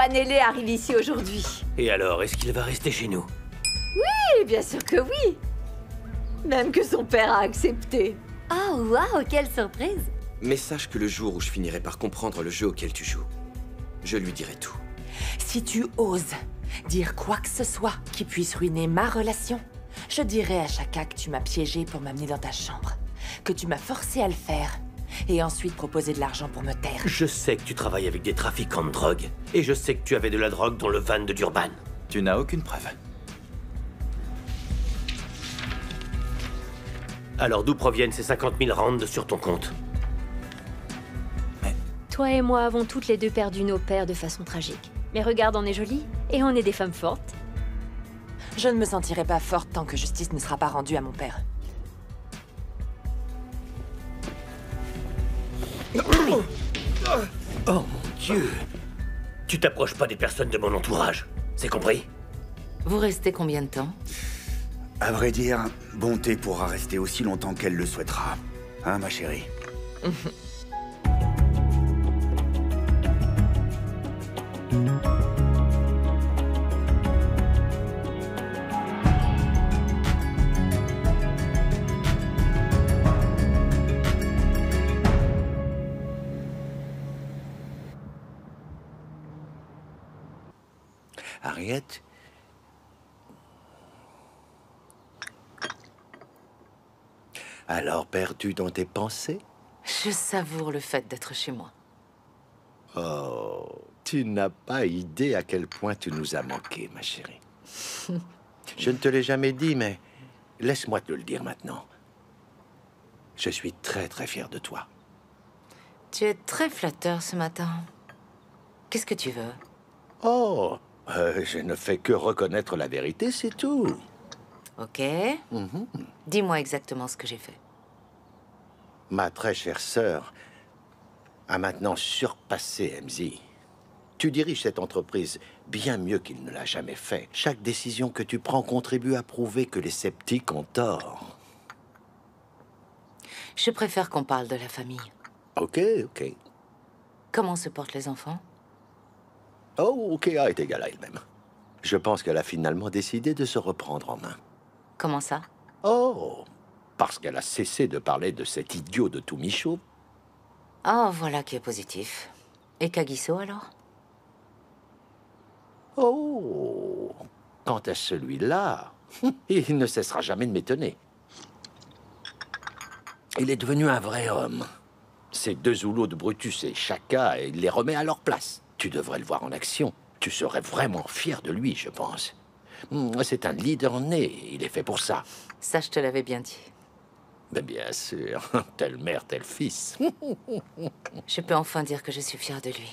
Wanele arrive ici aujourd'hui. Et alors, est-ce qu'il va rester chez nous? Oui, bien sûr que oui. Même que son père a accepté. Oh, waouh, quelle surprise! Mais sache que le jour où je finirai par comprendre le jeu auquel tu joues, je lui dirai tout. Si tu oses dire quoi que ce soit qui puisse ruiner ma relation, je dirai à Shaka que tu m'as piégé pour m'amener dans ta chambre, que tu m'as forcé à le faire, et ensuite proposer de l'argent pour me taire. Je sais que tu travailles avec des trafiquants de drogue, et je sais que tu avais de la drogue dans le van de Durban. Tu n'as aucune preuve. Alors d'où proviennent ces 50 000 rands sur ton compte? Toi et moi avons toutes les deux perdu nos pères de façon tragique. Mais regarde, on est jolies, et on est des femmes fortes. Je ne me sentirai pas forte tant que justice ne sera pas rendue à mon père. Oh mon Dieu! Tu t'approches pas des personnes de mon entourage, c'est compris? Vous restez combien de temps? À vrai dire, Bonté pourra rester aussi longtemps qu'elle le souhaitera. Hein, ma chérie? Harriet? Alors perdu dans tes pensées? Je savoure le fait d'être chez moi. Oh, tu n'as pas idée à quel point tu nous as manqué, ma chérie. Je ne te l'ai jamais dit, mais laisse-moi te le dire maintenant. Je suis très très fier de toi. Tu es très flatteur ce matin. Qu'est-ce que tu veux? Oh, je ne fais que reconnaître la vérité, c'est tout. Ok. Dis-moi exactement ce que j'ai fait. Ma très chère sœur a maintenant surpassé MZ. Tu diriges cette entreprise bien mieux qu'il ne l'a jamais fait. Chaque décision que tu prends contribue à prouver que les sceptiques ont tort. Je préfère qu'on parle de la famille. Ok, ok. Comment se portent les enfants? Oh, Okea est égale à elle-même. Je pense qu'elle a finalement décidé de se reprendre en main. Comment ça? Oh, parce qu'elle a cessé de parler de cet idiot de Tumicho. Oh, voilà qui est positif. Et Kagiso, alors? Oh, quant à celui-là, il ne cessera jamais de m'étonner. Il est devenu un vrai homme. Ces deux zoulots de Brutus et Shaka, il les remet à leur place. Tu devrais le voir en action. Tu serais vraiment fier de lui, je pense. C'est un leader né, il est fait pour ça. Ça, je te l'avais bien dit. Mais bien sûr, telle mère, tel fils. Je peux enfin dire que je suis fière de lui.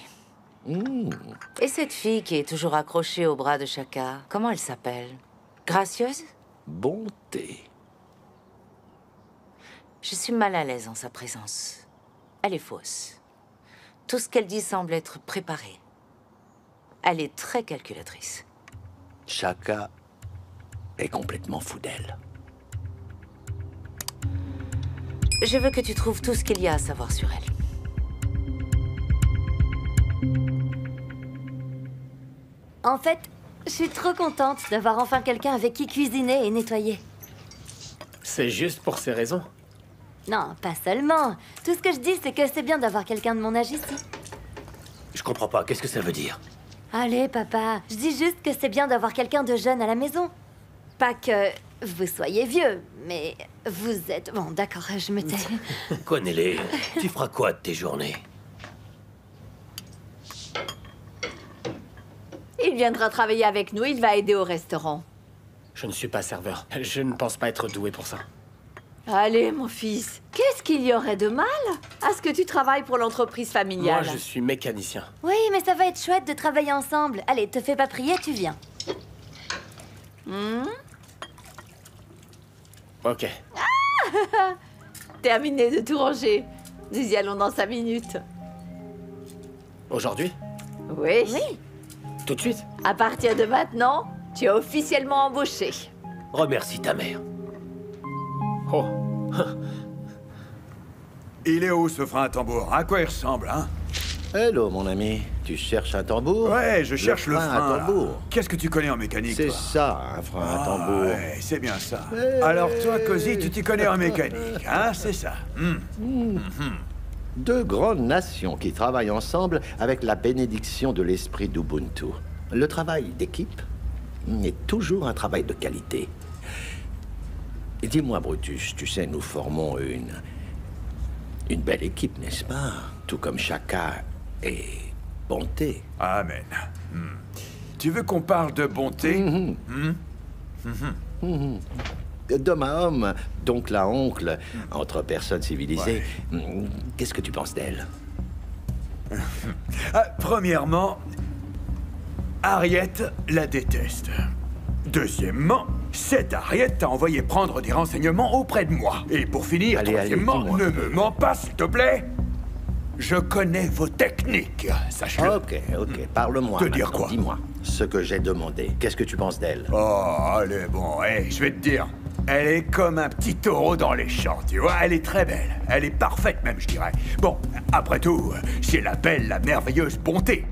Et cette fille qui est toujours accrochée au bras de Shaka, comment elle s'appelle? Gracieuse? Bonté. Je suis mal à l'aise en sa présence. Elle est fausse. Tout ce qu'elle dit semble être préparé. Elle est très calculatrice. Shaka est complètement fou d'elle. Je veux que tu trouves tout ce qu'il y a à savoir sur elle. En fait, je suis trop contente d'avoir enfin quelqu'un avec qui cuisiner et nettoyer. C'est juste pour ces raisons? Non, pas seulement. Tout ce que je dis, c'est que c'est bien d'avoir quelqu'un de mon âge ici. Je comprends pas, qu'est-ce que ça veut dire? Allez, papa, je dis juste que c'est bien d'avoir quelqu'un de jeune à la maison. Pas que vous soyez vieux, mais vous êtes... Bon, d'accord, je me tais. Connais-les, tu feras quoi de tes journées? Il viendra travailler avec nous, il va aider au restaurant. Je ne suis pas serveur. Je ne pense pas être doué pour ça. Allez, mon fils, qu'est-ce qu'il y aurait de mal à ce que tu travailles pour l'entreprise familiale? Moi, je suis mécanicien. Oui, mais ça va être chouette de travailler ensemble. Allez, te fais pas prier, tu viens. Ok. Terminé de tout ranger. Nous y allons dans 5 minutes. Aujourd'hui? Oui. Oui. Tout de suite? À partir de maintenant, tu es officiellement embauché. Remercie ta mère. Oh. Il est où ce frein à tambour? À quoi il ressemble, hein? Hello, mon ami. Tu cherches un tambour? Ouais, je cherche le frein, à là. tambour. Qu'est-ce que tu connais en mécanique, C'est toi? ça, un frein à tambour. Ouais, c'est bien ça. Alors toi, Cozy, tu t'y connais en mécanique, hein? C'est ça. Deux grandes nations qui travaillent ensemble avec la bénédiction de l'esprit d'Ubuntu. Le travail d'équipe est toujours un travail de qualité. Dis-moi, Brutus, tu sais, nous formons une belle équipe, n'est-ce pas? Tout comme Chaka et Bonté. Amen. Tu veux qu'on parle de bonté? D'homme à homme, d'oncle à oncle, entre personnes civilisées. Qu'est-ce que tu penses d'elle? Premièrement, Harriet la déteste. Deuxièmement, cette Harriet t'a envoyé prendre des renseignements auprès de moi. Et pour finir, Allez, troisièmement, dis-moi. ne me mens pas, s'il te plaît. Je connais vos techniques, sache-le. Ok, parle-moi. Te dire maintenant, quoi? Dis-moi ce que j'ai demandé. Qu'est-ce que tu penses d'elle? Oh, allez, bon, je vais te dire. Elle est comme un petit taureau dans les champs, tu vois. Elle est très belle. Elle est parfaite, même, je dirais. Bon, après tout, c'est la belle, la merveilleuse bonté.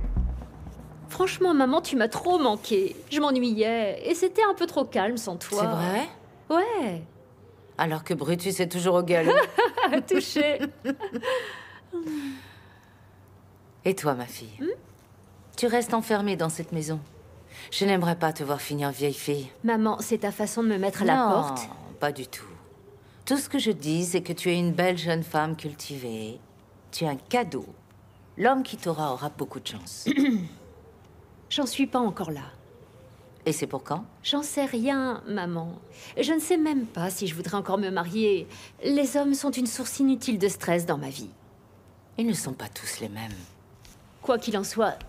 Franchement, maman, tu m'as trop manqué. Je m'ennuyais et c'était un peu trop calme sans toi. C'est vrai? Ouais. Alors que Brutus est toujours au galop. Touché. Et toi, ma fille? Tu restes enfermée dans cette maison. Je n'aimerais pas te voir finir vieille fille. Maman, c'est ta façon de me mettre à la Non, porte. pas du tout. Tout ce que je dis, c'est que tu es une belle jeune femme cultivée. Tu es un cadeau. L'homme qui t'aura aura beaucoup de chance. J'en suis pas encore là. Et c'est pour quand? J'en sais rien, maman. Je ne sais même pas si je voudrais encore me marier. Les hommes sont une source inutile de stress dans ma vie. Ils ne sont pas tous les mêmes. Quoi qu'il en soit,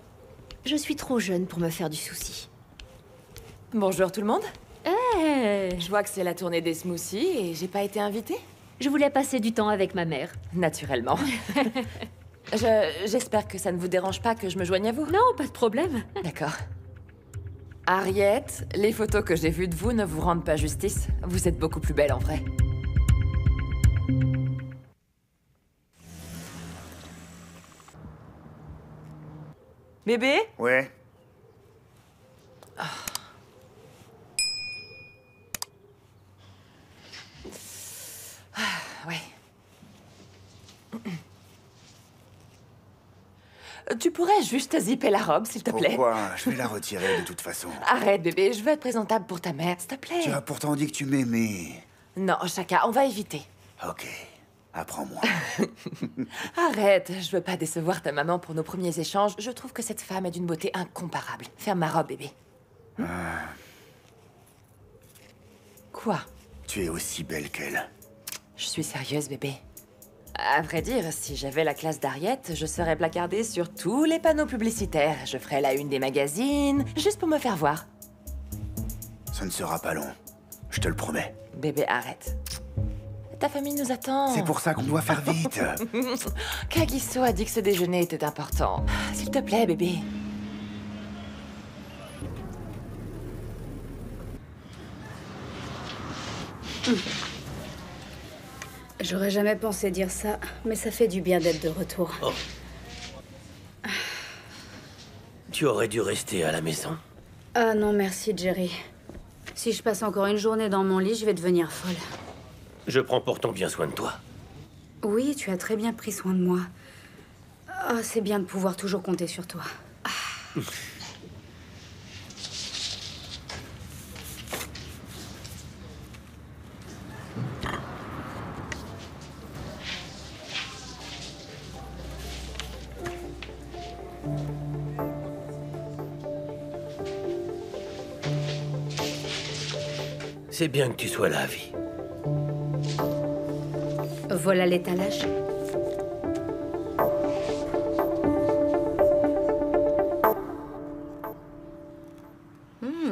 je suis trop jeune pour me faire du souci. Bonjour tout le monde. Eh, Je vois que c'est la tournée des smoothies et j'ai pas été invitée. je voulais passer du temps avec ma mère. Naturellement. J'espère que ça ne vous dérange pas que je me joigne à vous. Non, pas de problème. D'accord. Harriet, les photos que j'ai vues de vous ne vous rendent pas justice. Vous êtes beaucoup plus belle en vrai. Bébé? Ouais. Ouais. Tu pourrais juste zipper la robe, s'il te plaît? Pourquoi? Je vais la retirer de toute façon. Arrête, bébé, je veux être présentable pour ta mère, s'il te plaît. Tu as pourtant dit que tu m'aimais. Non, Chaka, on va éviter. Ok, apprends-moi. Arrête, je veux pas décevoir ta maman pour nos premiers échanges. Je trouve que cette femme est d'une beauté incomparable. Ferme ma robe, bébé. Quoi? Tu es aussi belle qu'elle. Je suis sérieuse, bébé. À vrai dire, si j'avais la classe d'Harriet, je serais placardée sur tous les panneaux publicitaires. Je ferais la une des magazines, juste pour me faire voir. Ça ne sera pas long. Je te le promets. Bébé, arrête. Ta famille nous attend. C'est pour ça qu'on doit faire vite. Kagiso a dit que ce déjeuner était important. S'il te plaît, bébé. J'aurais jamais pensé dire ça, mais ça fait du bien d'être de retour. Oh. Tu aurais dû rester à la maison. Ah non, merci, Jerry. Si je passe encore une journée dans mon lit, je vais devenir folle. Je prends pourtant bien soin de toi. Oui, tu as très bien pris soin de moi. Ah, c'est bien de pouvoir toujours compter sur toi. C'est bien que tu sois là, Vi. Voilà l'étalage.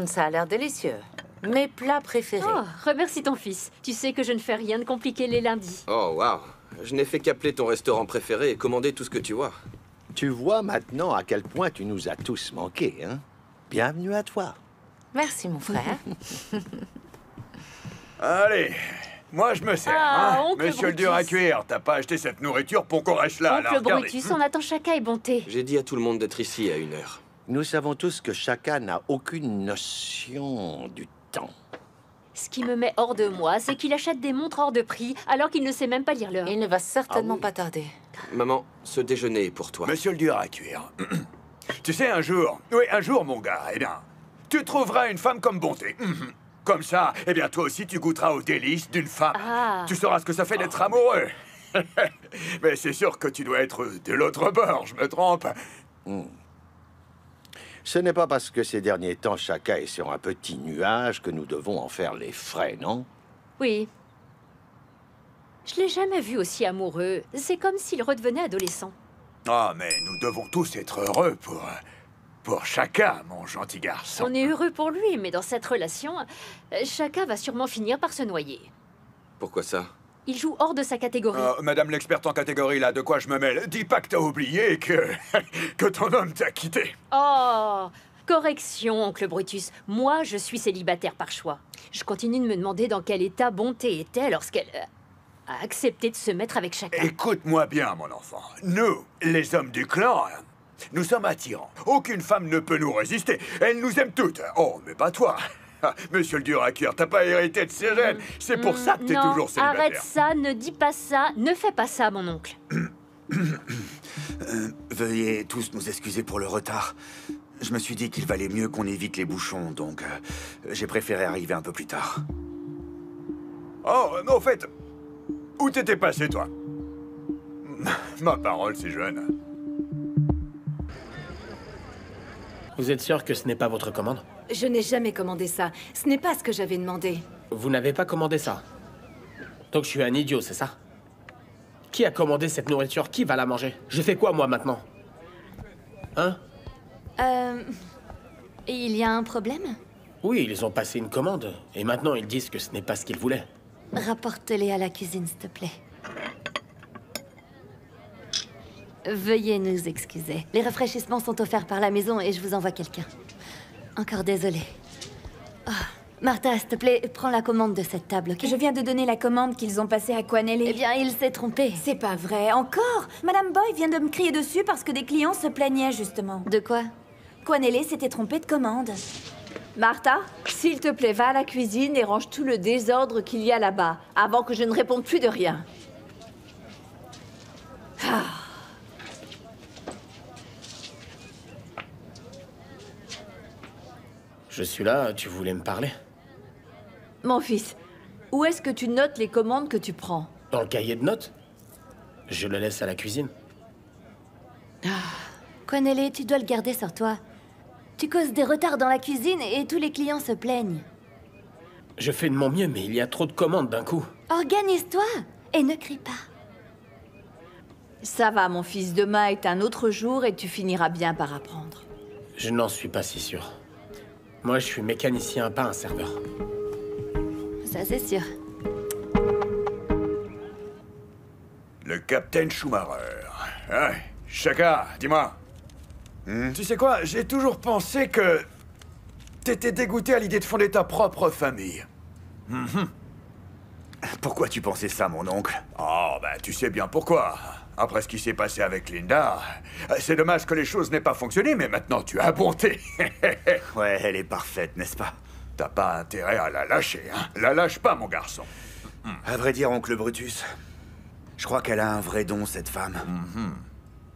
Ça a l'air délicieux. Mes plats préférés. Oh, remercie ton fils. Tu sais que je ne fais rien de compliqué les lundis. Oh, waouh. Je n'ai fait qu'appeler ton restaurant préféré et commander tout ce que tu vois. Tu vois maintenant à quel point tu nous as tous manqué, hein? Bienvenue à toi. Merci, mon frère. Allez, Moi, je me sers, Ah, hein. oncle Monsieur le dur à Brutus. cuire, t'as pas acheté cette nourriture pour qu'on reste là, là, Oncle regardez. Brutus, on attend Chaka et Bonté. J'ai dit à tout le monde d'être ici à 1h. Nous savons tous que chacun n'a aucune notion du temps. Ce qui me met hors de moi, c'est qu'il achète des montres hors de prix alors qu'il ne sait même pas lire l'heure. Il ne va certainement pas tarder. Maman, ce déjeuner est pour toi. Monsieur le dur à cuire. Tu sais, un jour, mon gars, eh bien, tu trouveras une femme comme Bonté. Comme ça, eh bien, toi aussi, tu goûteras aux délices d'une femme. Ah. Tu sauras ce que ça fait d'être amoureux. Mais c'est sûr que tu dois être de l'autre bord, je me trompe. Ce n'est pas parce que ces derniers temps, chacun est sur un petit nuage que nous devons en faire les frais, non? Oui. Je l'ai jamais vu aussi amoureux. C'est comme s'il redevenait adolescent. Ah, mais nous devons tous être heureux pour chacun, mon gentil garçon. On est heureux pour lui, mais dans cette relation, Chaka va sûrement finir par se noyer. Pourquoi ça? Il joue hors de sa catégorie. Madame l'experte en catégorie, là, de quoi je me mêle? Dis pas que t'as oublié que ton homme t'a quitté. Oh, correction, oncle Brutus. Moi, je suis célibataire par choix. Je continue de me demander dans quel état Bonté était lorsqu'elle a accepté de se mettre avec Chaka. Écoute-moi bien, mon enfant. Nous, les hommes du clan, nous sommes attirants. Aucune femme ne peut nous résister. Elle nous aime toutes. Oh, mais pas toi. Ah, monsieur le dur à cuire, t'as pas hérité de ses gènes. C'est pour ça que t'es Non, toujours célibataire. arrête ça, ne dis pas ça, ne fais pas ça, mon oncle. Veuillez tous nous excuser pour le retard. Je me suis dit qu'il valait mieux qu'on évite les bouchons, donc j'ai préféré arriver un peu plus tard. Oh, mais au fait, où t'étais passé, toi? Ma parole, c'est jeune. Vous êtes sûr que ce n'est pas votre commande? Je n'ai jamais commandé ça. Ce n'est pas ce que j'avais demandé. Vous n'avez pas commandé ça. Donc je suis un idiot, c'est ça? Qui a commandé cette nourriture? Qui va la manger? Je fais quoi, moi, maintenant? Hein? Il y a un problème? Oui, ils ont passé une commande, et maintenant ils disent que ce n'est pas ce qu'ils voulaient. Rapporte-les à la cuisine, s'il te plaît. Veuillez nous excuser. Les rafraîchissements sont offerts par la maison et je vous envoie quelqu'un. Encore désolée. Oh, Martha, s'il te plaît, prends la commande de cette table, ok? Je viens de donner la commande qu'ils ont passée à Quanelle. Eh bien, il s'est trompé. C'est pas vrai, encore? Madame Boy vient de me crier dessus parce que des clients se plaignaient, justement. De quoi? Quanelle s'était trompée de commande. Martha, s'il te plaît, va à la cuisine et range tout le désordre qu'il y a là-bas, avant que je ne réponde plus de rien. Ah. Je suis là, tu voulais me parler? Mon fils, où est-ce que tu notes les commandes que tu prends? Dans le cahier de notes? Je le laisse à la cuisine. Quanelle, tu dois le garder sur toi. Tu causes des retards dans la cuisine et tous les clients se plaignent. Je fais de mon mieux, mais il y a trop de commandes d'un coup. Organise-toi et ne crie pas. Ça va, mon fils, demain est un autre jour et tu finiras bien par apprendre. Je n'en suis pas si sûr. Moi, je suis mécanicien, pas un serveur. Ça, c'est sûr. Le capitaine Schumacher. Ouais, Chaka, dis-moi. Tu sais quoi, j'ai toujours pensé que t'étais dégoûté à l'idée de fonder ta propre famille. Pourquoi tu pensais ça, mon oncle? Oh, ben, tu sais bien pourquoi. Après ce qui s'est passé avec Linda, c'est dommage que les choses n'aient pas fonctionné, mais maintenant tu as Bonté. Ouais, elle est parfaite, n'est-ce pas? T'as pas intérêt à la lâcher, hein? La lâche pas, mon garçon. À vrai dire, oncle Brutus, je crois qu'elle a un vrai don, cette femme.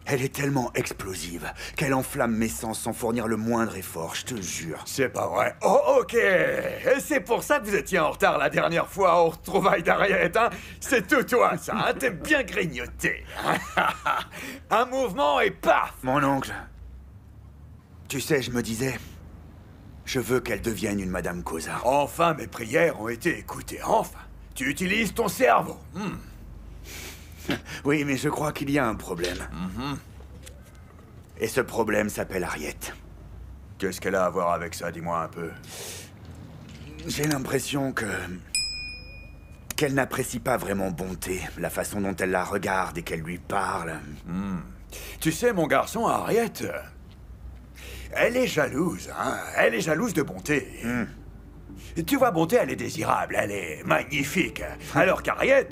Elle est tellement explosive qu'elle enflamme mes sens sans fournir le moindre effort, je te jure. C'est pas vrai. Oh, ok. C'est pour ça que vous étiez en retard la dernière fois aux retrouvailles d'Harriet, hein? C'est tout toi, ça, hein? T'es bien grignoté. Un mouvement et paf! Mon oncle, tu sais, je me disais, je veux qu'elle devienne une Madame Cosa. Enfin, mes prières ont été écoutées, enfin. Tu utilises ton cerveau. Oui, mais je crois qu'il y a un problème. Et ce problème s'appelle Harriet. Qu'est-ce qu'elle a à voir avec ça, dis-moi un peu. J'ai l'impression qu'elle n'apprécie pas vraiment Bonté, la façon dont elle la regarde et qu'elle lui parle. Tu sais, mon garçon, Harriet, elle est jalouse, hein. Elle est jalouse de Bonté. Tu vois, Bonté, elle est désirable, elle est magnifique. Alors qu'Harriet,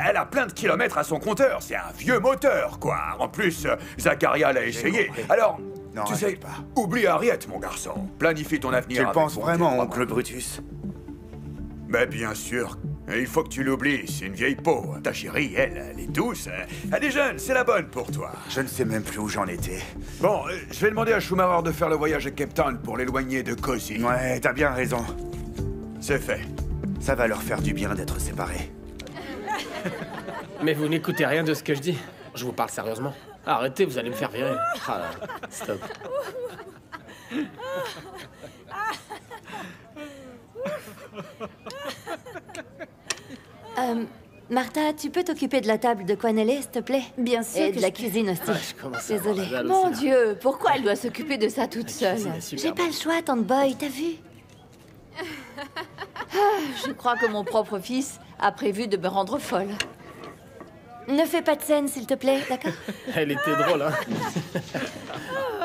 elle a plein de kilomètres à son compteur. C'est un vieux moteur, quoi. En plus, Zacharia l'a essayé. Alors, Non, tu sais, arrête pas. oublie Harriet, mon garçon. Planifie ton avenir. Tu le avec penses Bonté, vraiment, crois-moi. oncle Brutus? Mais bien sûr. Et il faut que tu l'oublies, c'est une vieille peau. Ta chérie, elle est douce. Elle est jeune, c'est la bonne pour toi. Je ne sais même plus où j'en étais. Bon, je vais demander à Schumacher de faire le voyage à Cape Town pour l'éloigner de Cozy. Ouais, t'as bien raison. C'est fait. Ça va leur faire du bien d'être séparés. Mais vous n'écoutez rien de ce que je dis. Je vous parle sérieusement. Arrêtez, vous allez me faire virer. Ah là, stop. Martha, tu peux t'occuper de la table de Quanelle, s'il te plaît? Bien sûr. Et que de la je- cuisine aussi. Je commence à avoir Désolée. la dalle Mon aussi, là. Dieu, pourquoi elle doit s'occuper de ça toute seule? C'est super J'ai pas bon. le choix, Tante Boy, t'as vu? Je crois que mon propre fils a prévu de me rendre folle. Ne fais pas de scène, s'il te plaît, d'accord? Elle était drôle, hein.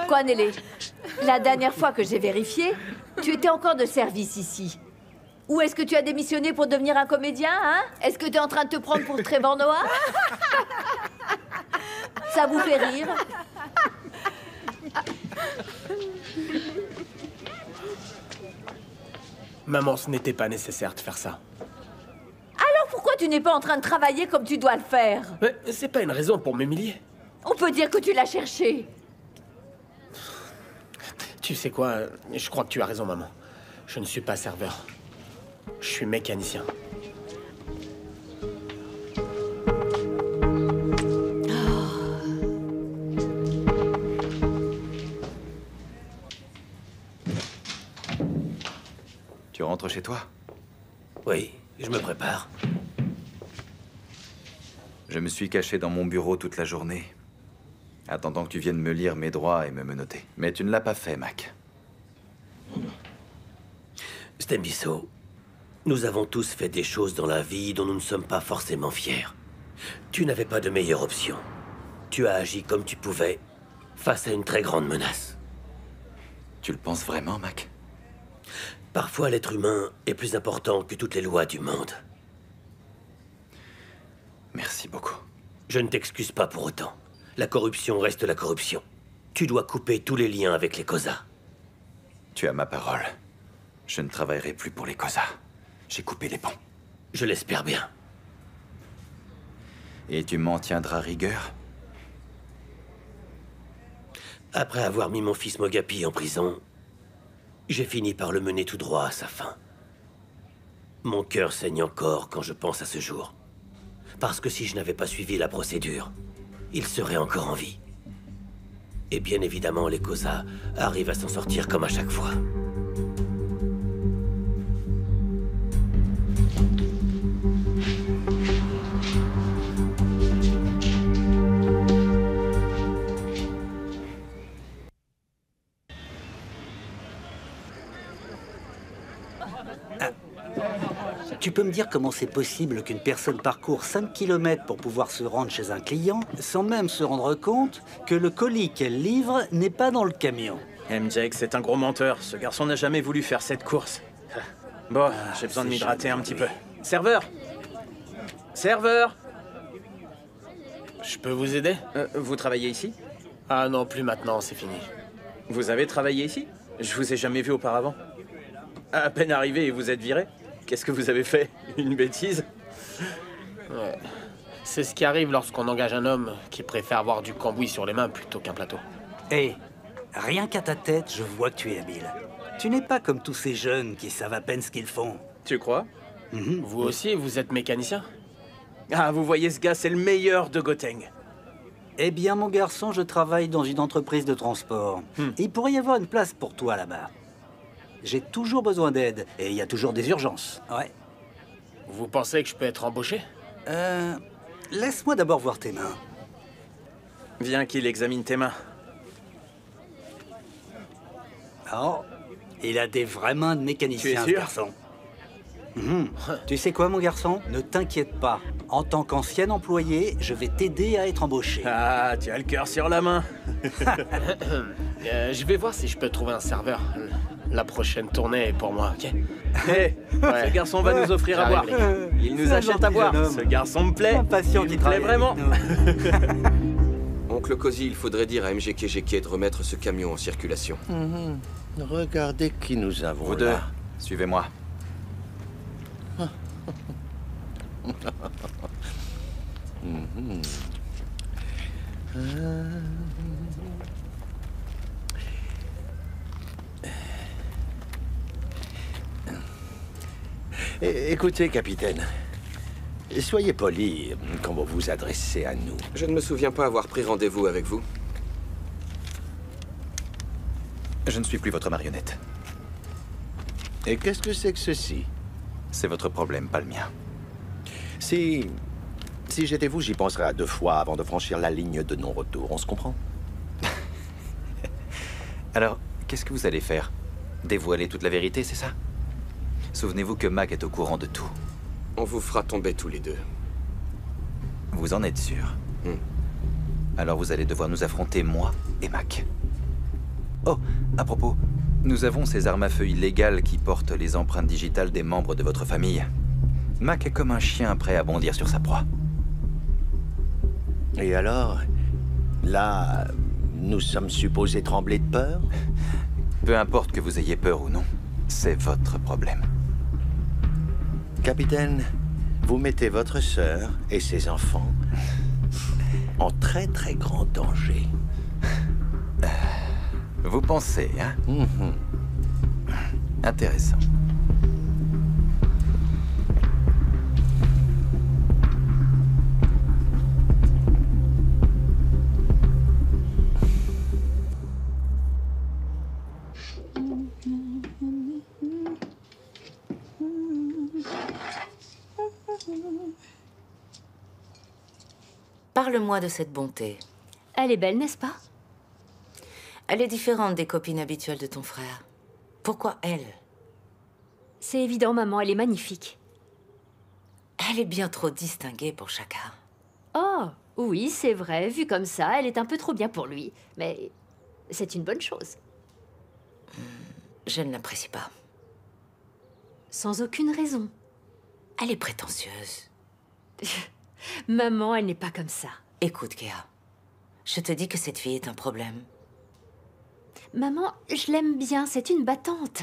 Quoi, Nelly? La dernière fois que j'ai vérifié, tu étais encore de service ici. Ou est-ce que tu as démissionné pour devenir un comédien, hein? Est-ce que tu es en train de te prendre pour Trevor Noah? Ça vous fait rire? Maman, ce n'était pas nécessaire de faire ça. Alors pourquoi tu n'es pas en train de travailler comme tu dois le faire? Mais c'est pas une raison pour m'humilier. On peut dire que tu l'as cherché. Tu sais quoi, je crois que tu as raison, maman. Je ne suis pas serveur. Je suis mécanicien. Tu rentres chez toi? Oui, je me prépare. Je me suis caché dans mon bureau toute la journée, attendant que tu viennes me lire mes droits et me menotter. Mais tu ne l'as pas fait, Mac. Stembisso, nous avons tous fait des choses dans la vie dont nous ne sommes pas forcément fiers. Tu n'avais pas de meilleure option. Tu as agi comme tu pouvais, face à une très grande menace. Tu le penses vraiment, Mac? Parfois, l'être humain est plus important que toutes les lois du monde. Merci beaucoup. Je ne t'excuse pas pour autant. La corruption reste la corruption. Tu dois couper tous les liens avec les Cosa. Tu as ma parole. Je ne travaillerai plus pour les Cosa. J'ai coupé les ponts. Je l'espère bien. Et tu m'en tiendras rigueur? Après avoir mis mon fils Mogapi en prison, j'ai fini par le mener tout droit à sa fin. Mon cœur saigne encore quand je pense à ce jour. Parce que si je n'avais pas suivi la procédure, il serait encore en vie. Et bien évidemment, les Cosa arrivent à s'en sortir comme à chaque fois. Tu peux me dire comment c'est possible qu'une personne parcourt 5 km pour pouvoir se rendre chez un client sans même se rendre compte que le colis qu'elle livre n'est pas dans le camion? MJ, c'est un gros menteur. Ce garçon n'a jamais voulu faire cette course. Bon, j'ai besoin de c'est m'hydrater un jamais petit lui. peu. Serveur! Serveur! Je peux vous aider? Vous travaillez ici? Ah non, plus maintenant, c'est fini. Vous avez travaillé ici? Je vous ai jamais vu auparavant. À peine arrivé et vous êtes viré? Qu'est-ce que vous avez fait? Une bêtise? Ouais. C'est ce qui arrive lorsqu'on engage un homme qui préfère avoir du cambouis sur les mains plutôt qu'un plateau. Hé, rien qu'à ta tête, je vois que tu es habile. Tu n'es pas comme tous ces jeunes qui savent à peine ce qu'ils font. Tu crois? Vous aussi, vous êtes mécanicien? Ah, vous voyez ce gars, c'est le meilleur de Gotheng. Eh bien, mon garçon, je travaille dans une entreprise de transport. Il pourrait y avoir une place pour toi là-bas. J'ai toujours besoin d'aide, et il y a toujours des urgences. Ouais. Vous pensez que je peux être embauché? Laisse-moi d'abord voir tes mains. Viens qu'il examine tes mains. Oh, il a des vraies mains de mécanicien, Tu es ce sûr? garçon. Tu sais quoi, mon garçon? Ne t'inquiète pas. En tant qu'ancien employé, je vais t'aider à être embauché. Ah, tu as le cœur sur la main. Je vais voir si je peux trouver un serveur. La prochaine tournée est pour moi, ok? Hé, ce garçon va nous offrir à boire. Il nous achète à boire. Ce garçon me plaît. Il me plaît vraiment. Oncle Cozy, il faudrait dire à MGKGK de remettre ce camion en circulation. Regardez qui nous avons Vous là. deux, suivez-moi. Écoutez, capitaine. Soyez poli quand vous vous adressez à nous. Je ne me souviens pas avoir pris rendez-vous avec vous. Je ne suis plus votre marionnette. Et qu'est-ce que c'est que ceci? C'est votre problème, pas le mien. Si j'étais vous, j'y penserais à 2 fois avant de franchir la ligne de non-retour. On se comprend? Alors, qu'est-ce que vous allez faire? Dévoiler toute la vérité, c'est ça? Souvenez-vous que Mac est au courant de tout. On vous fera tomber tous les deux. Vous en êtes sûr? Alors vous allez devoir nous affronter, moi et Mac. Oh, à propos, nous avons ces armes à feu illégales qui portent les empreintes digitales des membres de votre famille. Mac est comme un chien prêt à bondir sur sa proie. Et alors, là, nous sommes supposés trembler de peur? Peu importe que vous ayez peur ou non, c'est votre problème. Capitaine, vous mettez votre sœur et ses enfants en très très grand danger. Vous pensez, hein? Intéressant. Parle-moi de cette bonté. Elle est belle, n'est-ce pas? Elle est différente des copines habituelles de ton frère. Pourquoi elle? C'est évident, maman, elle est magnifique. Elle est bien trop distinguée pour chacun. Oh, oui, c'est vrai. Vue comme ça, elle est un peu trop bien pour lui. Mais c'est une bonne chose. Je ne l'apprécie pas. Sans aucune raison. Elle est prétentieuse. Maman, elle n'est pas comme ça. Écoute, Kéa. Je te dis que cette fille est un problème. Maman, je l'aime bien, c'est une battante.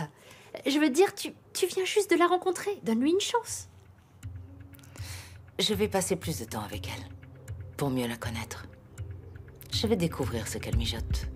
Je veux dire, tu viens juste de la rencontrer. Donne-lui une chance. Je vais passer plus de temps avec elle, pour mieux la connaître. Je vais découvrir ce qu'elle mijote.